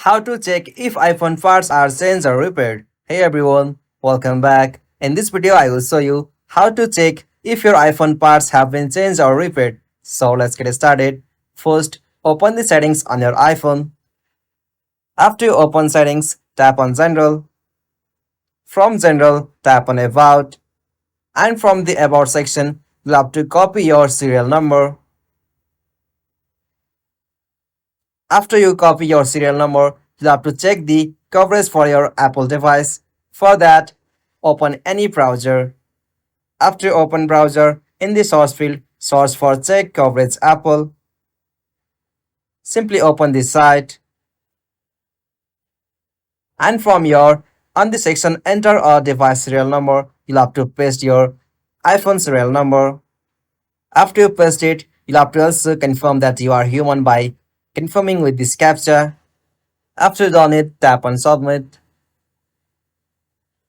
How to check if iPhone parts are changed or repaired. Hey everyone, welcome back. In this video, I will show you how to check if your iPhone parts have been changed or repaired. So let's get started. First, open the settings on your iPhone. After you open settings, tap on General. From General, tap on About. And from the About section, you'll have to copy your serial number. After you copy your serial number, you'll have to check the coverage for your Apple device. For that, open any browser. After you open browser, in the source field, search for check coverage Apple. Simply open the site and from your on the section enter a device serial number, you'll have to paste your iPhone serial number. After you paste it, you'll have to also confirm that you are human by confirming with this captcha. After done it, tap on submit.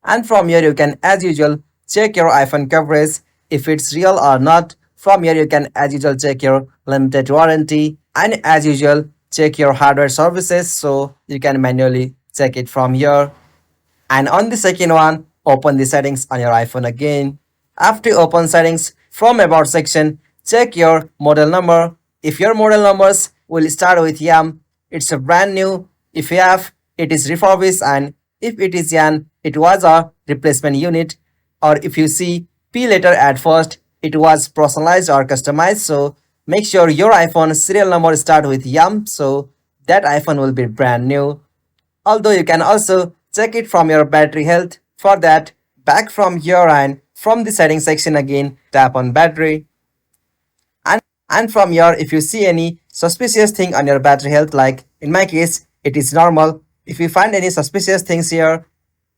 And from here you can as usual check your iPhone coverage if it's real or not. From here you can as usual check your limited warranty and as usual check your hardware services, so you can manually check it from here. And on the second one, open the settings on your iPhone again. After you open settings, from about section, check your model number. If your model numbers will start with YAM, it's a brand new. If you have, it is refurbished, and if it is YAN, it was a replacement unit. Or if you see P letter at first, it was personalized or customized. So make sure your iPhone serial number start with YAM, so that iPhone will be brand new. Although you can also check it from your battery health. For that, back from here and from the settings section again, tap on battery. And from here, if you see any suspicious thing on your battery health, like in my case, it is normal. If you find any suspicious things here,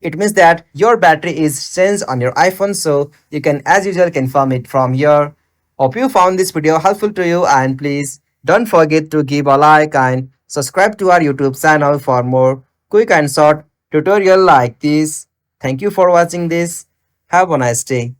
it means that your battery is changed on your iPhone, so you can as usual confirm it from here. Hope you found this video helpful to you, and please don't forget to give a like and subscribe to our YouTube channel for more quick and short tutorial like this. Thank you for watching this. Have a nice day.